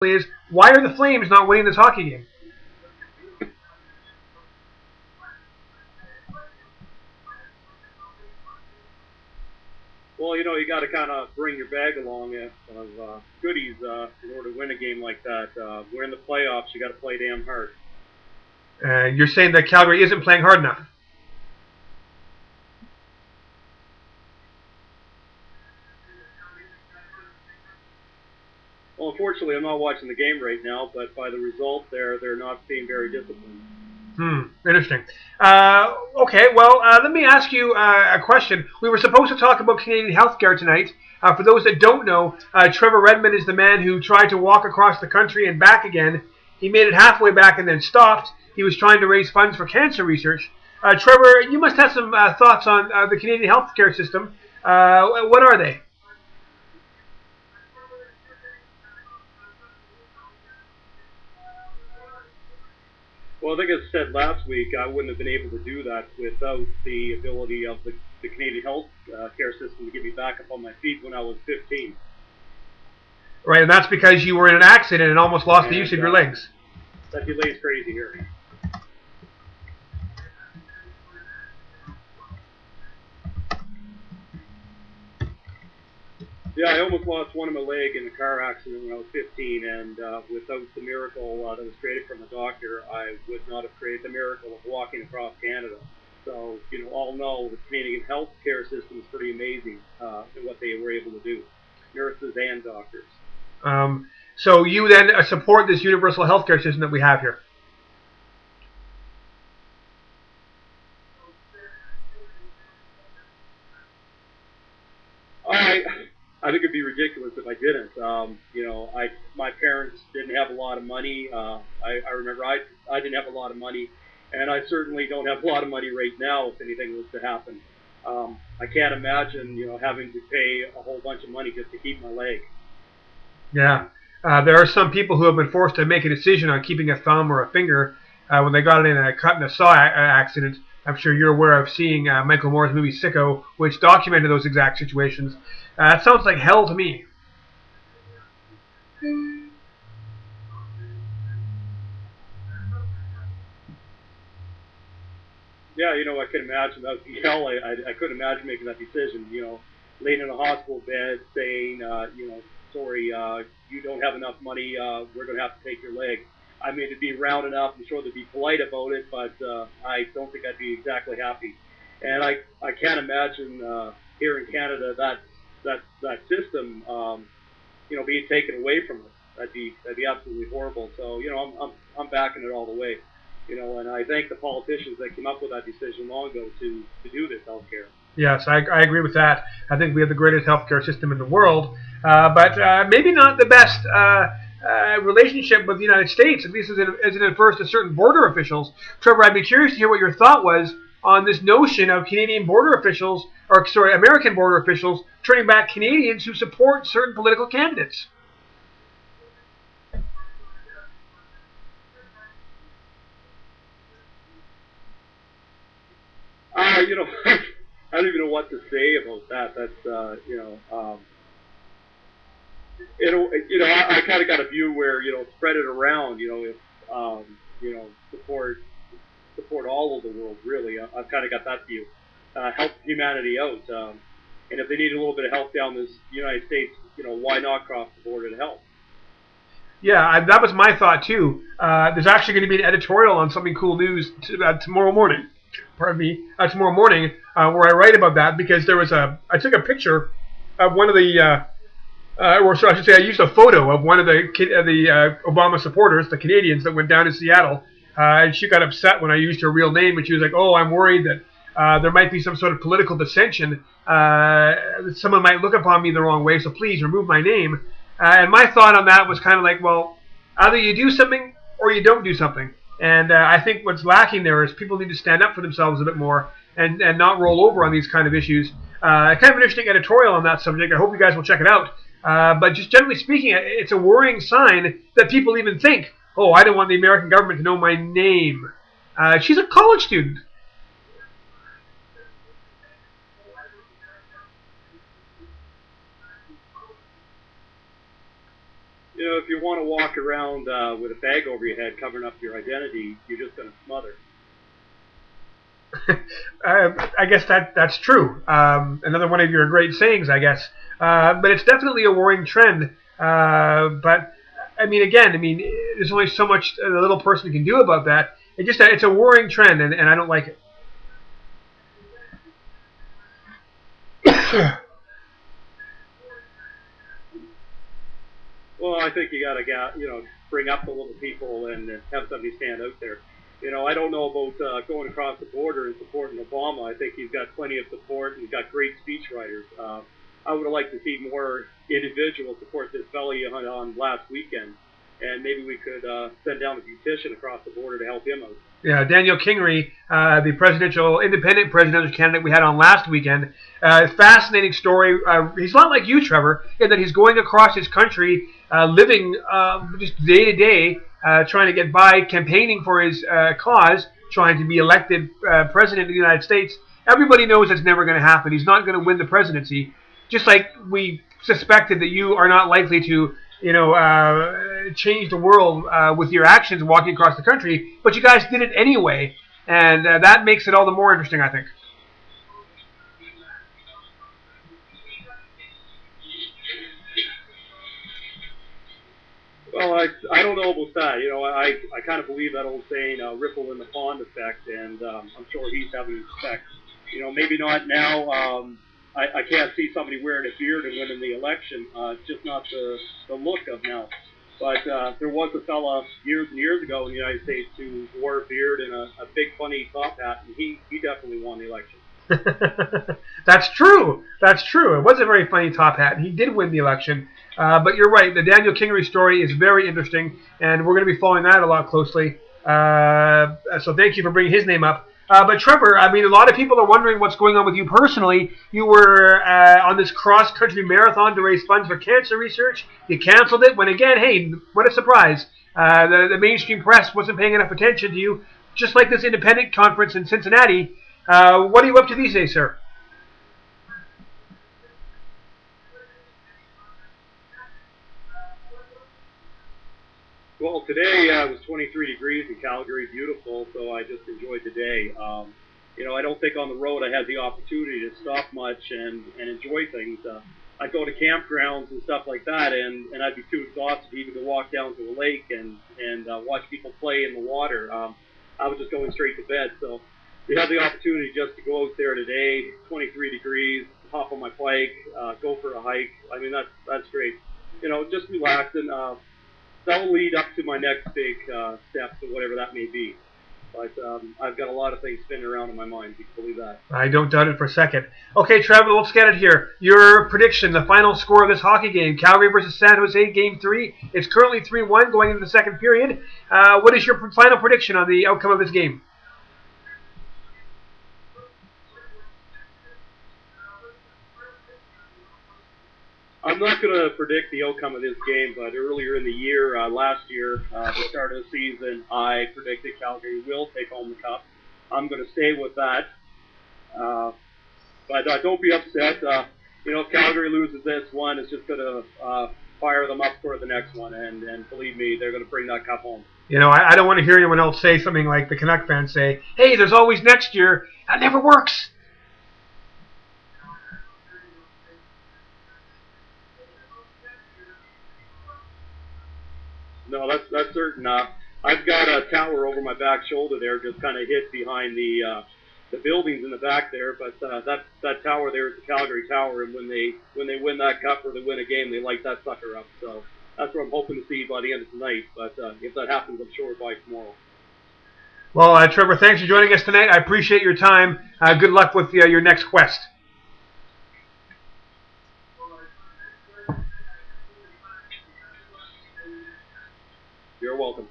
is, why are the Flames not winning this hockey game? Well, you got to kind of bring your bag along of goodies in order to win a game like that. We're in the playoffs. You got to play damn hard. You're saying that Calgary isn't playing hard enough. Well, unfortunately, I'm not watching the game right now, but by the result, they're not being very disciplined. Interesting. Okay, well, let me ask you a question. We were supposed to talk about Canadian healthcare tonight. For those that don't know, Trevor Redmond is the man who tried to walk across the country and back again. He made it halfway back and then stopped. He was trying to raise funds for cancer research. Trevor, you must have some thoughts on the Canadian healthcare system. What are they? Well, I think as I said last week, I wouldn't have been able to do that without the ability of the Canadian health care system to get me back up on my feet when I was 15. Right, and that's because you were in an accident and almost lost the use of your legs. That delay's crazy here. Yeah, I almost lost one of my leg in a car accident when I was 15, and without the miracle that was created from the doctor, I would not have created the miracle of walking across Canada. So, all know the Canadian health care system is pretty amazing in what they were able to do, nurses and doctors. So you then support this universal healthcare system that we have here? I think it'd be ridiculous if I didn't. My parents didn't have a lot of money. I remember I didn't have a lot of money, and I certainly don't have a lot of money right now if anything was to happen. I can't imagine, having to pay a whole bunch of money just to keep my leg. Yeah. There are some people who have been forced to make a decision on keeping a thumb or a finger when they got in a cut in a saw accident. I'm sure you're aware of seeing Michael Moore's movie Sicko, which documented those exact situations. It sounds like hell to me. Yeah, I can imagine that would be hell. I couldn't imagine making that decision. Laying in a hospital bed saying, sorry, you don't have enough money. We're going to have to take your leg. I mean, it'd be round enough. I'm sure they'd be polite about it, but I don't think I'd be exactly happy. And I can't imagine here in Canada that system, being taken away from us. That'd be absolutely horrible. So, I'm backing it all the way. And I thank the politicians that came up with that decision long ago to do this healthcare. Yes, I agree with that. I think we have the greatest healthcare system in the world, but maybe not the best relationship with the United States, at least as it refers to certain border officials. Trevor, I'd be curious to hear what your thought was on this notion of Canadian border officials, or sorry, American border officials, turning back Canadians who support certain political candidates. I don't even know what to say about that. That's, I kind of got a view where, spread it around, if, support all of the world, really. I've kind of got that view. Help humanity out. And if they need a little bit of help down this United States, why not cross the border to help? Yeah, that was my thought too. There's actually going to be an editorial on Something Cool News tomorrow morning. Tomorrow morning, where I write about that because I took a picture of one of the, or so I should say, I used a photo of one of the Obama supporters, the Canadians that went down to Seattle, and she got upset when I used her real name, and she was like, "Oh, I'm worried that there might be some sort of political dissension. Someone might look upon me the wrong way, so please remove my name." And my thought on that was kind of like, well, either you do something or you don't do something. And I think what's lacking there is people need to stand up for themselves a bit more and not roll over on these kind of issues. Kind of an interesting editorial on that subject. I hope you guys will check it out. But just generally speaking, it's a worrying sign that people even think, oh, I don't want the American government to know my name. She's a college student. if you want to walk around with a bag over your head covering up your identity, you're just going to smother. I guess that's true. Another one of your great sayings, I guess. But it's definitely a worrying trend. But there's only so much a little person can do about that. It's a worrying trend, and I don't like it. Well, I think you got to bring up the little people and have somebody stand out there. I don't know about going across the border and supporting Obama. I think he's got plenty of support and he's got great speechwriters. I would have liked to see more individuals support this fellow on last weekend, and maybe we could send down a petition across the border to help him out. Yeah, Daniel Kingery, the independent presidential candidate we had on last weekend. Fascinating story. He's not like you, Trevor, in that he's going across his country, living just day to day, trying to get by, campaigning for his cause, trying to be elected president of the United States. Everybody knows that's never going to happen. He's not going to win the presidency. Just like we suspected that you are not likely to change the world with your actions walking across the country, but you guys did it anyway, and that makes it all the more interesting, I think. Well, I don't know about that. I kind of believe that old saying, ripple in the pond effect, and I'm sure he's having effect. Maybe not now. I can't see somebody wearing a beard and winning the election. It's just not the look of now. But there was a fella years and years ago in the United States who wore a beard and a big funny top hat, and he definitely won the election. That's true. That's true. It was a very funny top hat, and he did win the election. But you're right. The Daniel Kingery story is very interesting, and we're going to be following that a lot closely. So thank you for bringing his name up. But Trevor, a lot of people are wondering what's going on with you personally. You were on this cross-country marathon to raise funds for cancer research. You canceled it when, again, hey, what a surprise. The mainstream press wasn't paying enough attention to you, just like this independent conference in Cincinnati. What are you up to these days, sir? Well, today it was 23 degrees in Calgary, beautiful, so I just enjoyed the day. I don't think on the road I had the opportunity to stop much and enjoy things. I'd go to campgrounds and stuff like that, and I'd be too exhausted even to walk down to a lake and watch people play in the water. I was just going straight to bed, so we had the opportunity just to go out there today, 23 degrees, hop on my bike, go for a hike. That's great. Just relaxing. That'll lead up to my next big step, to whatever that may be. But I've got a lot of things spinning around in my mind. You can believe that. I don't doubt it for a second. Okay, Trevor, let's get it here. Your prediction, the final score of this hockey game, Calgary versus San Jose, Game 3. It's currently 3-1 going into the second period. What is your final prediction on the outcome of this game? I'm not going to predict the outcome of this game, but earlier in the year, last year, the start of the season, I predicted Calgary will take home the cup. I'm going to stay with that. But don't be upset. If Calgary loses this one, it's just going to fire them up for the next one. And believe me, they're going to bring that cup home. I don't want to hear anyone else say something like the Canuck fans say, hey, there's always next year. That never works. No, that's certain. I've got a tower over my back shoulder there, just kind of hid behind the buildings in the back there. But that tower there is the Calgary Tower, and when they win that cup or they win a game, they light that sucker up. So that's what I'm hoping to see by the end of tonight. But if that happens, I'm sure by tomorrow. Well, Trevor, thanks for joining us tonight. I appreciate your time. Good luck with your next quest. You're welcome.